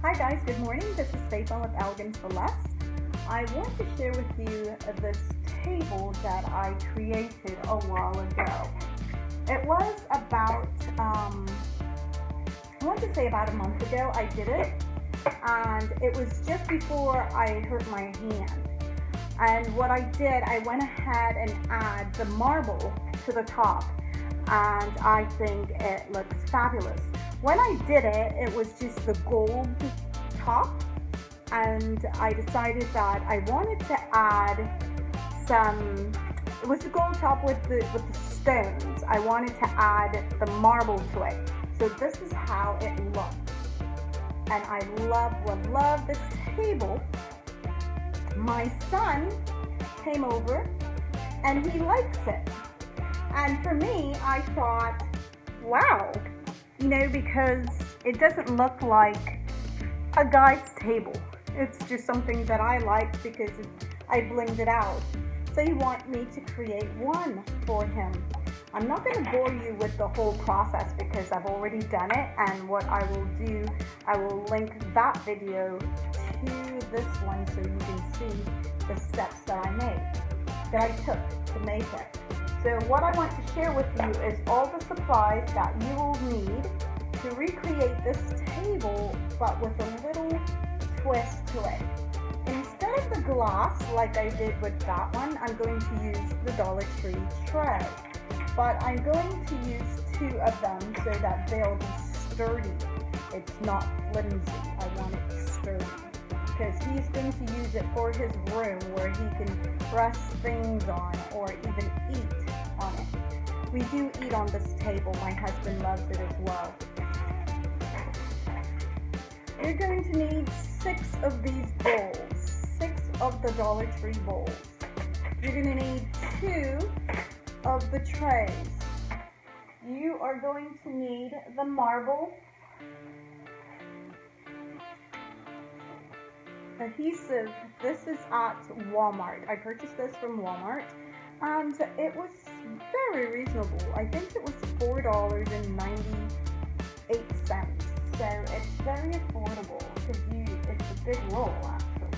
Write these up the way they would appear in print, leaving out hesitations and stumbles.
Hi guys, good morning. This is Faithlyn with Elegance for Less. I want to share with you this table that I created a while ago. It was about, I want to say about a month ago I did it, and it was just before I hurt my hand. And what I did, I went ahead and add the marble to the top, and I think it looks fabulous. When I did it, it was just the gold top, and I decided that I wanted to add some, it was the gold top with the stones. I wanted to add the marble to it. So this is how it looked. And I love this table. My son came over and he likes it. And for me, I thought, wow, because it doesn't look like a guy's table. It's just something that I liked because I blinged it out. So you want me to create one for him. I'm not going to bore you with the whole process because I've already done it, and what I will do, I will link that video to this one so you can see the steps that I took to make it. So what I want to share with you is all the supplies that you will need to recreate this table, but with a little twist to it. Instead of the glass, like I did with that one, I'm going to use the Dollar Tree tray. But I'm going to use two of them so that they'll be sturdy. It's not flimsy. I want it sturdy. Because he's going to use it for his room where he can rest things on or even eat on it. We do eat on this table. My husband loves it as well. You're going to need 6 of these bowls, 6 of the Dollar Tree bowls. You're going to need 2 of the trays. You are going to need the marble, adhesive. This is at Walmart. I purchased this from Walmart and it was very reasonable. I think it was $4.98. So it's very affordable because it's a big roll actually.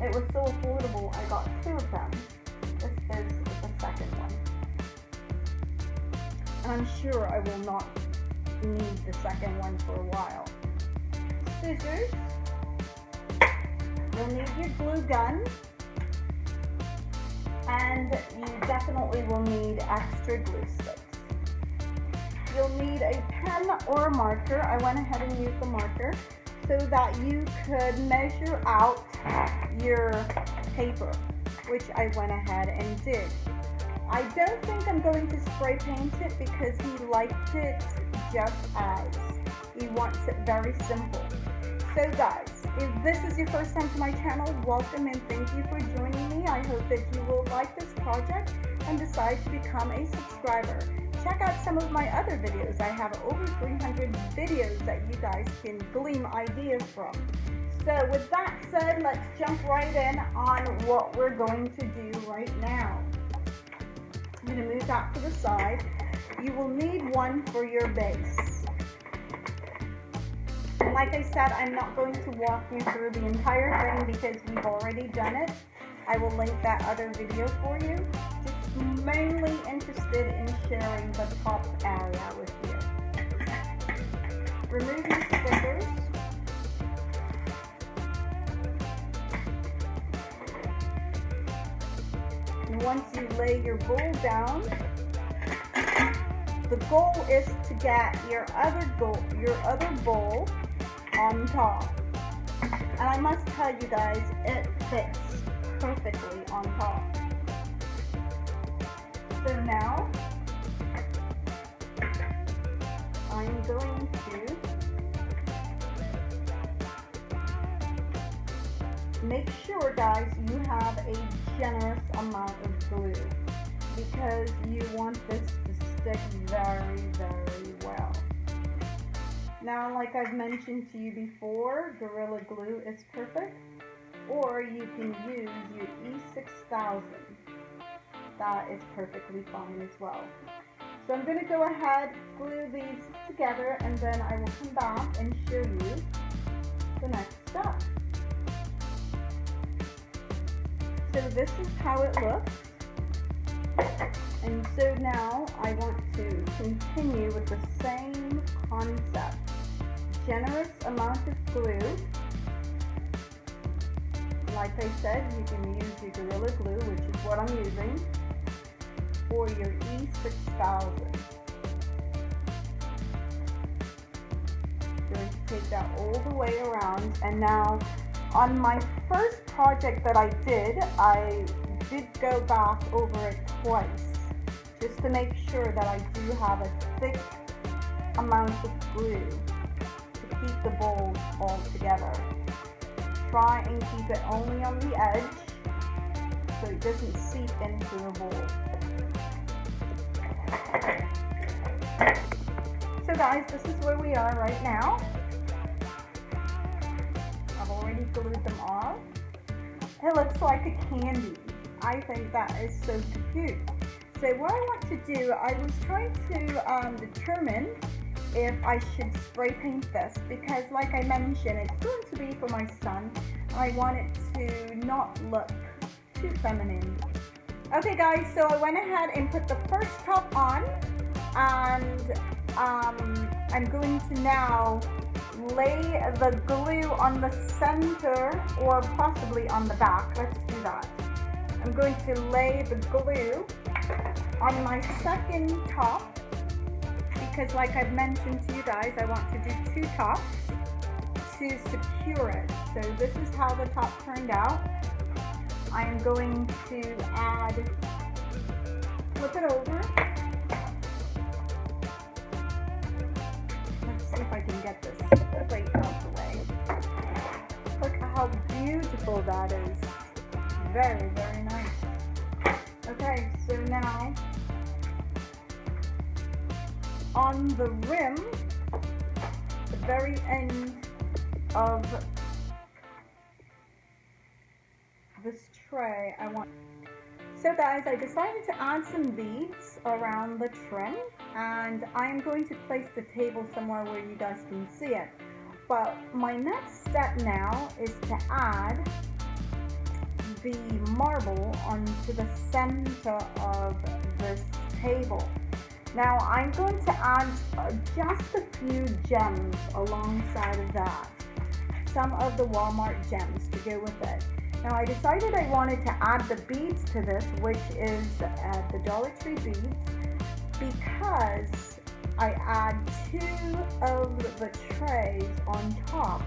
It was so affordable I got 2 of them. This is the second one. And I'm sure I will not need the second one for a while. Scissors. You'll need your glue gun, and you definitely will need extra glue sticks. You'll need a pen or a marker. I went ahead and used the marker so that you could measure out your paper, which I went ahead and did. I don't think I'm going to spray paint it because he liked it just as. He wants it very simple. So guys, if this is your first time to my channel, welcome and thank you for joining me. I hope that you will like this project and decide to become a subscriber. Check out some of my other videos. I have over 300 videos that you guys can glean ideas from. So with that said, let's jump right in on what we're going to do right now. I'm going to move that to the side. You will need one for your base. And like I said, I'm not going to walk you through the entire thing because we've already done it. I will link that other video for you. Just mainly interested in sharing the top area with you. Remove your stickers. And once you lay your bowl down, the goal is to get your other bowl on top. And I must tell you guys, it fits perfectly on top. So now, I'm going to make sure, guys, you have a generous amount of glue because you want this to stick very, very well. Now, like I've mentioned to you before, Gorilla Glue is perfect, or you can use your E6000. That is perfectly fine as well. So I'm going to go ahead, glue these together, and then I will come back and show you the next step. So this is how it looks. And so now I want to continue with the same concept. Generous amount of glue. Like I said, you can use your Gorilla Glue, which is what I'm using, or your E6000. Going to take that all the way around. And now on my first project that I did go back over it twice, just to make sure that I do have a thick amount of glue to keep the balls all together. Try and keep it only on the edge so it doesn't seep into the ball. So guys, this is where we are right now. I've already glued them off. It looks like a candy. I think that is so cute. So what I want to do, I was trying to determine if I should spray paint this, because like I mentioned, it's going to be for my son, and I want it to not look too feminine. Okay guys, so I went ahead and put the first top on, and I'm going to now lay the glue on the center, or possibly on the back. Let's do that. I'm going to lay the glue on my second top, because like I've mentioned to you guys, I want to do 2 tops to secure it. So this is how the top turned out. I am going to flip it over. Let's see if I can get this plate out of the way. Look how beautiful that is. Very, very nice. Okay, so now on the rim, the very end of this tray, so guys, I decided to add some beads around the trim, and I'm going to place the table somewhere where you guys can see it. But my next step now is to add the marble onto the center of this table. Now I'm going to add just a few gems alongside of that. Some of the Walmart gems to go with it. Now I decided I wanted to add the beads to this, which is the Dollar Tree beads, because I add 2 of the trays on top,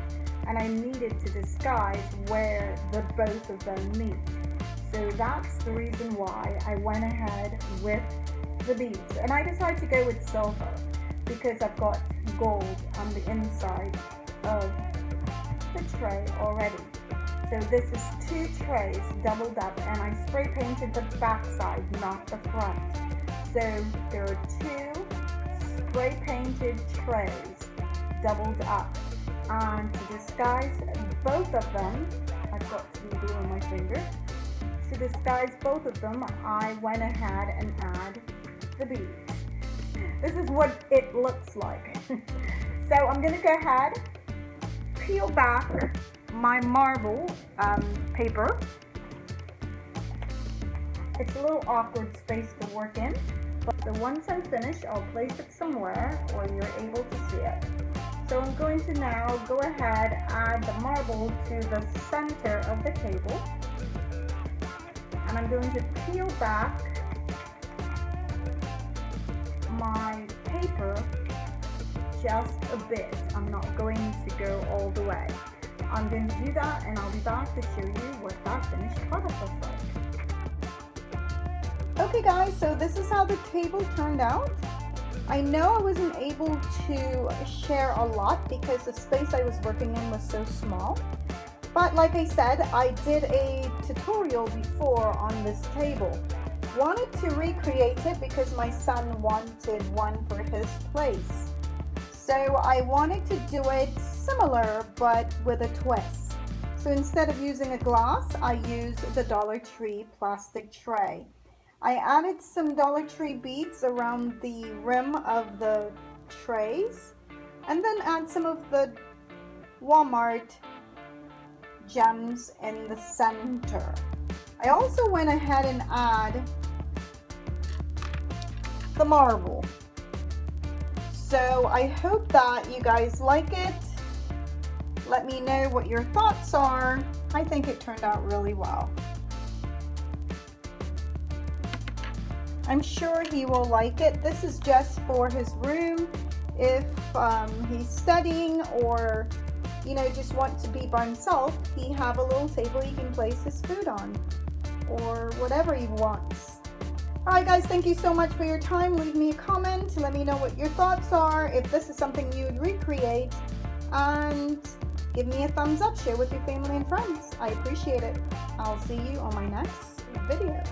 and I needed to disguise where the both of them meet. So that's the reason why I went ahead with the beads. And I decided to go with silver because I've got gold on the inside of the tray already. So this is 2 trays doubled up, and I spray painted the back side, not the front. So there are 2 spray painted trays doubled up. And to disguise both of them, I've got some glue on my finger. To disguise both of them, I went ahead and add the beads. This is what it looks like. So I'm going to go ahead, peel back my marble paper. It's a little awkward space to work in, but once I'm finished, I'll place it somewhere where you're able to see it. So I'm going to now go ahead, add the marble to the center of the table, and I'm going to peel back my paper just a bit. I'm not going to go all the way. I'm going to do that, and I'll be back to show you what that finished product looks like. Okay guys, so this is how the table turned out. I know I wasn't able to share a lot because the space I was working in was so small. But like I said, I did a tutorial before on this table. Wanted to recreate it because my son wanted one for his place. So I wanted to do it similar but with a twist. So instead of using a glass, I used the Dollar Tree plastic tray. I added some Dollar Tree beads around the rim of the trays, and then add some of the Walmart gems in the center. I also went ahead and add the marble. So I hope that you guys like it. Let me know what your thoughts are. I think it turned out really well. I'm sure he will like it. This is just for his room. If he's studying or, you know, just wants to be by himself, he have a little table he can place his food on or whatever he wants. Alright guys, thank you so much for your time. Leave me a comment. Let me know what your thoughts are, if this is something you would recreate, and give me a thumbs up. Share with your family and friends. I appreciate it. I'll see you on my next video.